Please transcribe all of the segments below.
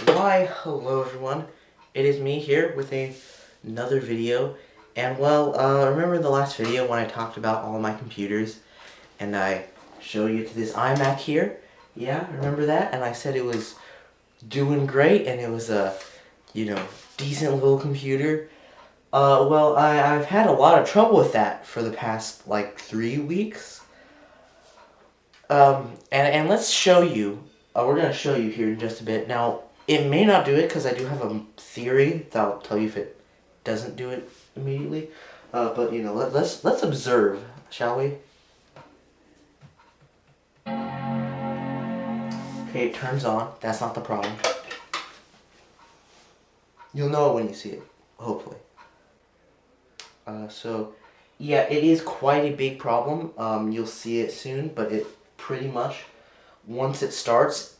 Why, hello everyone. It is me here with another video. And well, remember in the last video when I talked about all my computers and I showed you to this iMac here? Yeah, remember that? And I said it was doing great and it was a, decent little computer. Well, I've had a lot of trouble with that for the past, 3 weeks. And let's show you, we're going to show you here in just a bit. Now, it may not do it because I do have a theory that'll tell you if it doesn't do it immediately. But let's observe, shall we? Okay, it turns on. That's not the problem. You'll know it when you see it, hopefully. Yeah, it is quite a big problem. You'll see it soon, but it pretty much, once it starts,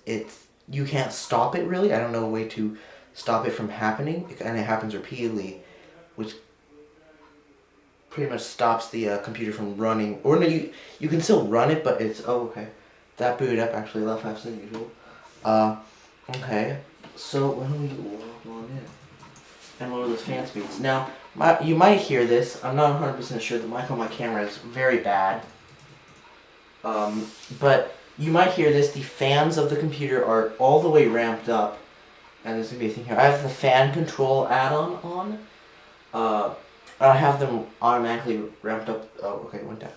you can't stop it really. I don't know a way to stop it from happening, and it happens repeatedly, which pretty much stops the computer from running. Or no, you can still run it, but it's, oh, okay. That booted up actually a lot faster than usual. Okay. So, when we log on in and lower those fan speeds. Now, you might hear this. I'm not 100% sure. The mic on my camera is very bad. But you might hear this. The fans of the computer are all the way ramped up. And there's going to be a thing here. I have the fan control add-on on. I have them automatically ramped up. Oh, okay, it went down.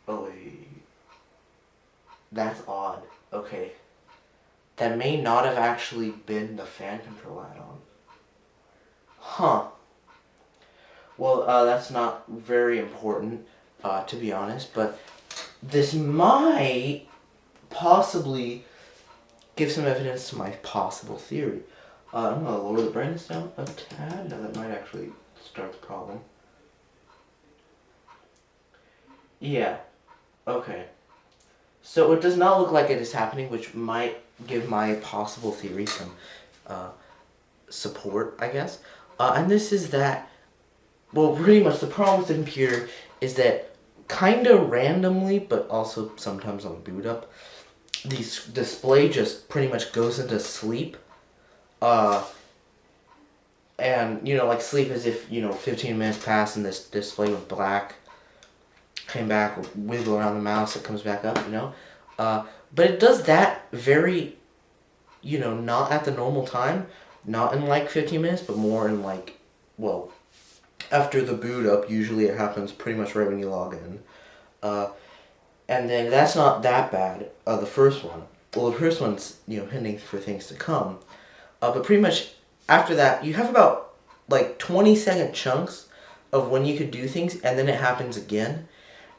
Oh, wait. That's odd. Okay. That may not have actually been the fan control add-on. Huh. Well, that's not very important, to be honest, but this might possibly give some evidence to my possible theory. I'm going to lower the brightness down a tad. Now that might actually start the problem. Yeah. Okay. So it does not look like it is happening, which might give my possible theory some support, I guess. And this is that, well, pretty much the problem with the computer is that kind of randomly, but also sometimes on boot up, the display just pretty much goes into sleep. And, like sleep as if, 15 minutes passed and this display went black, came back, wiggle around the mouse, it comes back up, But it does that very, not at the normal time, not in 15 minutes, but more in after the boot up. Usually it happens pretty much right when you log in. And then that's not that bad, the first one. Well, the first one's, hinting for things to come. But pretty much after that, you have about 20-second chunks of when you could do things, and then it happens again.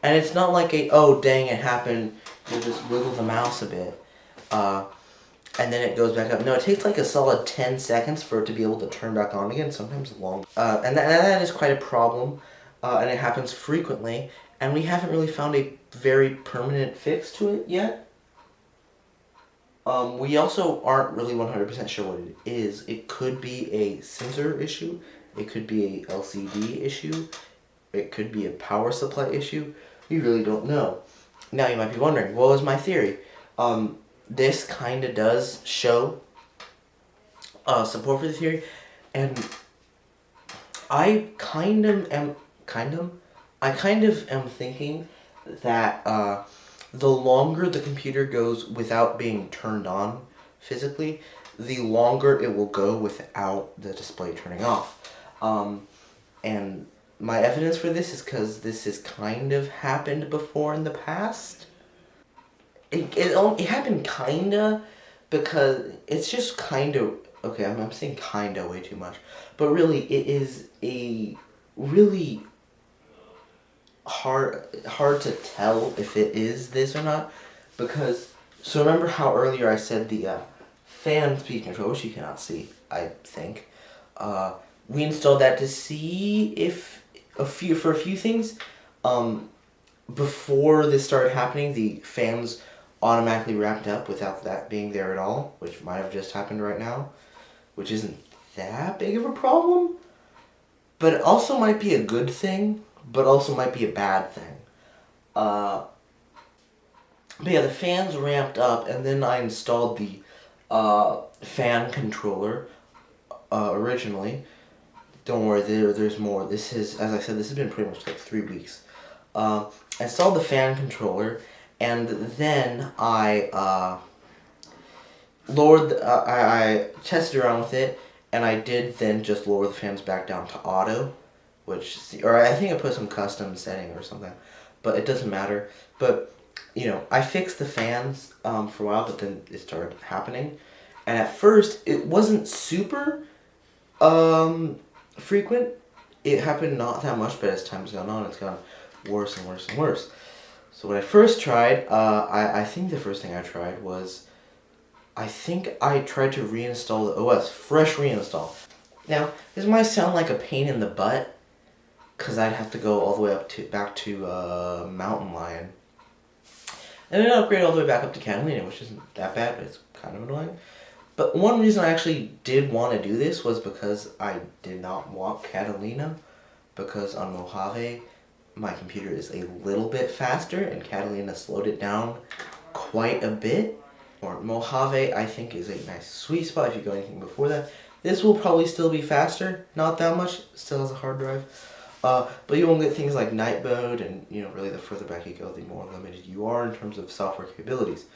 And it's not like oh dang, it happened, you'll just wiggle the mouse a bit. And then it goes back up. No, it takes a solid 10 seconds for it to be able to turn back on again, sometimes longer. And that is quite a problem, and it happens frequently, and we haven't really found a very permanent fix to it yet. We also aren't really 100% sure what it is. It could be a sensor issue, it could be a LCD issue, it could be a power supply issue. We really don't know. Now you might be wondering, what was my theory? This kind of does show support for the theory, and I kind of am thinking that the longer the computer goes without being turned on physically, the longer it will go without the display turning off. And my evidence for this is because this has kind of happened before in the past. It happened kinda because it's just kind of, okay, I'm saying kinda way too much, but really it is a really hard to tell if it is this or not, because, so remember how earlier I said the fan speed control, which you cannot see, I think, we installed that to see if for a few things, before this started happening, the fans automatically wrapped up without that being there at all, which might have just happened right now, which isn't that big of a problem, but it also might be a good thing, but also might be a bad thing. But yeah, the fans ramped up, and then I installed the fan controller originally. Don't worry, there's more. This is, as I said, this has been pretty much like 3 weeks. I installed the fan controller, and then I lowered. I tested around with it, and I did then just lower the fans back down to auto, which, or I think I put some custom setting or something, but it doesn't matter. But I fixed the fans for a while, but then it started happening, and at first it wasn't super frequent. It happened not that much, but as time's gone on, it's gone worse and worse and worse. So when I first tried, I think the first thing I tried was, I think I tried to reinstall the OS, fresh reinstall. Now, this might sound like a pain in the butt, because I'd have to go all the way back to Mountain Lion, and then upgrade all the way back up to Catalina, which isn't that bad, but it's kind of annoying. But one reason I actually did want to do this was because I did not want Catalina, because on Mojave, my computer is a little bit faster, and Catalina slowed it down quite a bit. Or Mojave, I think, is a nice sweet spot if you go anything before that. This will probably still be faster, not that much, still has a hard drive. But you won't get things like night mode, and really the further back you go, the more limited you are in terms of software capabilities.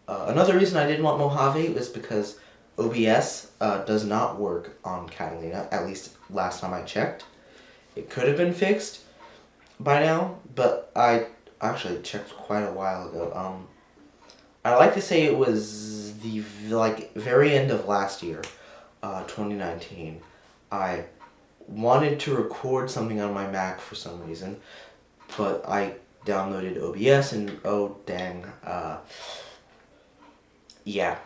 Another reason I didn't want Mojave was because OBS does not work on Catalina, at least last time I checked. It could have been fixed by now, but I actually checked quite a while ago. I like to say it was the very end of last year, 2019. I wanted to record something on my Mac for some reason, but I downloaded OBS and oh dang, yeah,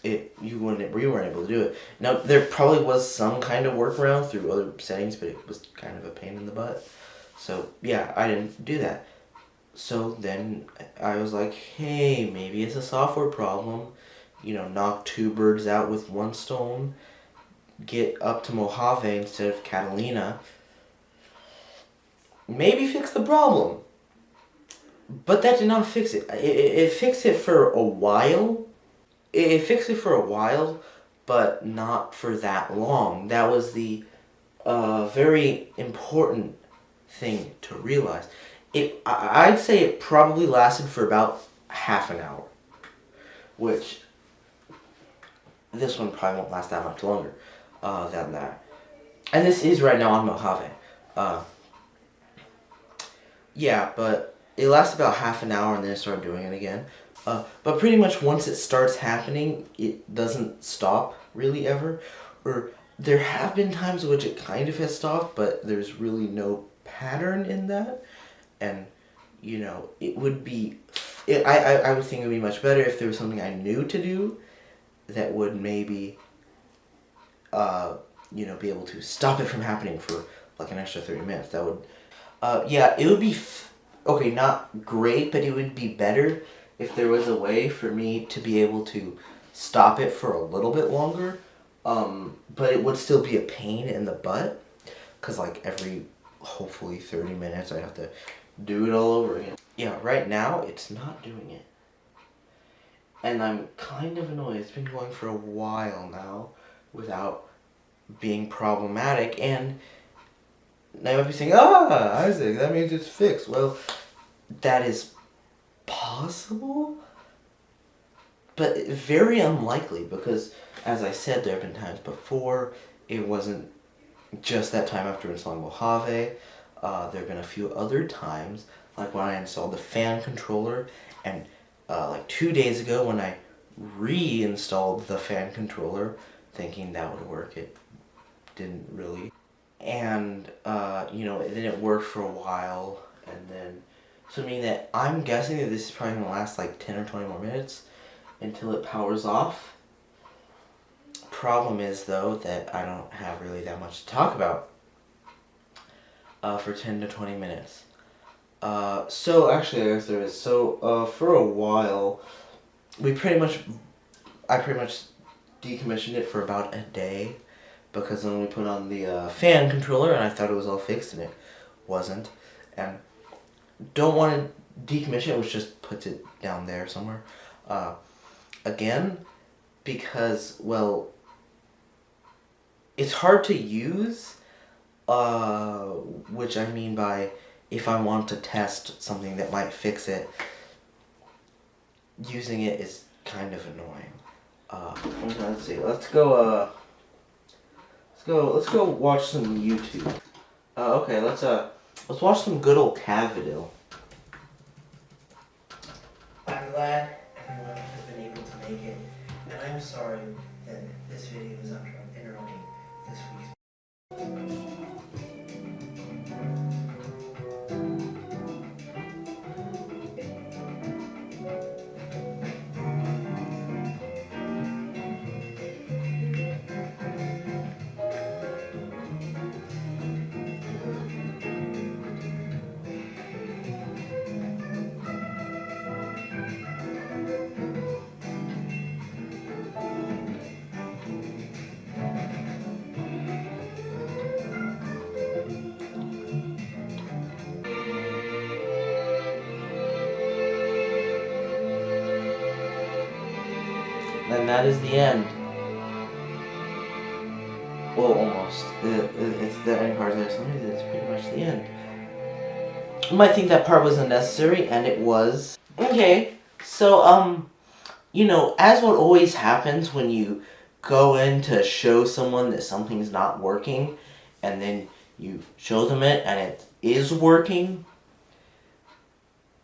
we weren't able to do it. Now there probably was some kind of workaround through other settings, but it was kind of a pain in the butt. So yeah, I didn't do that. So then I was like, hey, maybe it's a software problem. Knock 2 birds out with 1 stone. Get up to Mojave instead of Catalina. Maybe fix the problem. But that did not fix it. It fixed it for a while. It fixed it for a while, but not for that long. That was the very important thing to realize. I'd say it probably lasted for about half an hour, which this one probably won't last that much longer than that. And this is right now on Mojave. Yeah, but it lasts about half an hour and then it started doing it again. But pretty much once it starts happening, it doesn't stop really ever. Or there have been times in which it kind of has stopped, but there's really no pattern in that. And, it would be, I would think it would be much better if there was something I knew to do that would maybe, be able to stop it from happening for like an extra 30 minutes. That would, yeah, it would be, okay, not great, but it would be better if there was a way for me to be able to stop it for a little bit longer, but it would still be a pain in the butt, because every, hopefully 30 minutes I have to do it all over again. Yeah, right now it's not doing it. And I'm kind of annoyed. It's been going for a while now without being problematic, and now you might be saying, Isaac, that means it's fixed. Well, that is possible, but very unlikely, because as I said, there have been times before. It wasn't just that time after installing Mojave. There have been a few other times, like when I installed the fan controller, and 2 days ago when I reinstalled the fan controller, thinking that would work. It didn't really. And, then it worked for a while, and then, so I mean that I'm guessing that this is probably going to last 10 or 20 more minutes until it powers off. Problem is, though, that I don't have really that much to talk about for 10 to 20 minutes. So actually, I guess there is. So, for a while, I pretty much decommissioned it for about a day, because then we put on the fan controller, and I thought it was all fixed, and it wasn't. And don't want to decommission it, which just puts it down there somewhere. Again, because, well, it's hard to use, which I mean by if I want to test something that might fix it, using it is kind of annoying. Let's see, let's go watch some YouTube. Okay, let's watch some good old Cavadil. I'm glad everyone has been able to make it, and I'm sorry that this video is interrupting this week's. And that is the end. Well, almost. It's the end part there. Something that's pretty much the end. You might think that part was unnecessary, and it was. Okay, so you know, as what always happens when you go in to show someone that something's not working, and then you show them it, and it is working.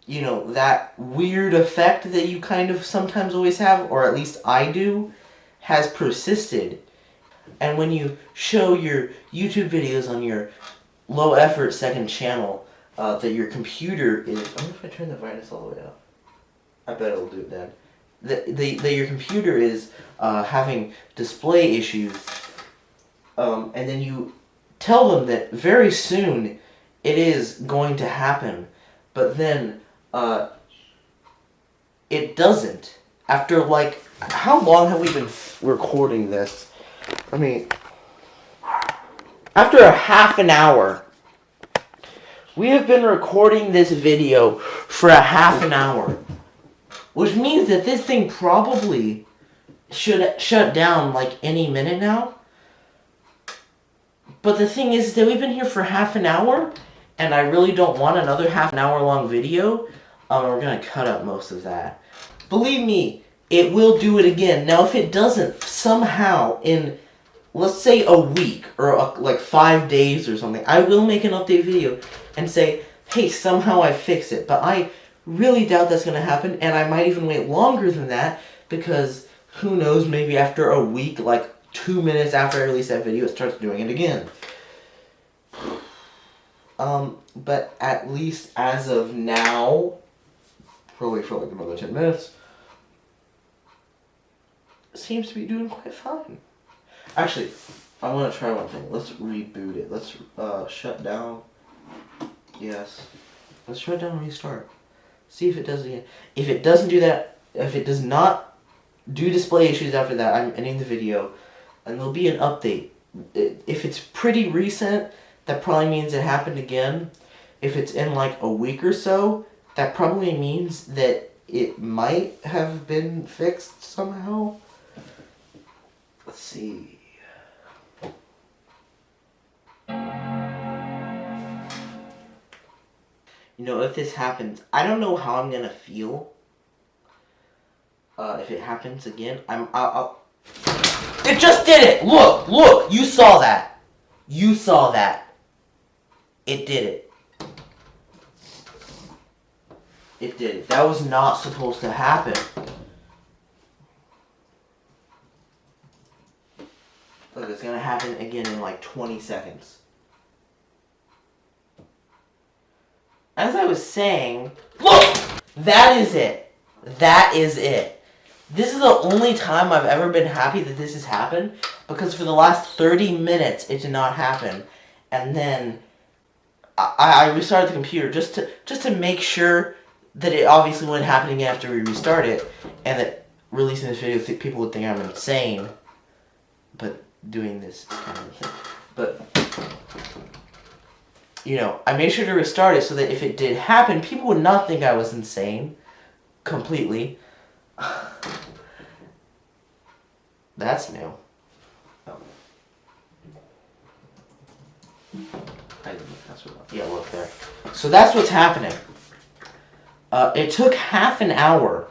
You know, that weird effect that you kind of sometimes always have, or at least I do, has persisted. And when you show your YouTube videos on your low effort second channel, that your computer is... I wonder if I turn the brightness all the way up. I bet it'll do it then. That your computer is having display issues, and then you tell them that very soon it is going to happen, but then it doesn't. After, like, how long have we been recording this? I mean, after a half an hour. We have been recording this video for a half an hour. Which means that this thing probably should shut down, like, any minute now. But the thing is that we've been here for half an hour, and I really don't want another half an hour long video. We're going to cut out most of that. Believe me, it will do it again. Now, if it doesn't, somehow, in, let's say, a week, or like 5 days or something, I will make an update video and say, hey, somehow I fixed it. But I really doubt that's going to happen, and I might even wait longer than that, because who knows, maybe after a week, like 2 minutes after I release that video, it starts doing it again. But at least as of now, probably for like another 10 minutes, seems to be doing quite fine. Actually, I want to try one thing. Let's reboot it. Let's shut down. Yes. Let's shut down and restart. See if it does it again. If it doesn't do that, if it does not do display issues after that, I'm ending the video, and there'll be an update. If it's pretty recent, that probably means it happened again. If it's in like a week or so, that probably means that it might have been fixed somehow. Let's see. You know, if this happens, I don't know how I'm gonna feel. If it happens again, I'll... It just did it! Look! You saw that! You saw that. It did it. It did it. That was not supposed to happen. Look, it's gonna happen again in like 20 seconds. As I was saying, look! That is it. That is it. This is the only time I've ever been happy that this has happened, because for the last 30 minutes it did not happen. And then I restarted the computer just to make sure that it obviously wouldn't happen again after we restart it, and that releasing this video, people would think I'm insane, but doing this kind of thing. But, you know, I made sure to restart it so that if it did happen, people would not think I was insane completely. That's new. Oh. Yeah, look there. So that's what's happening. It took half an hour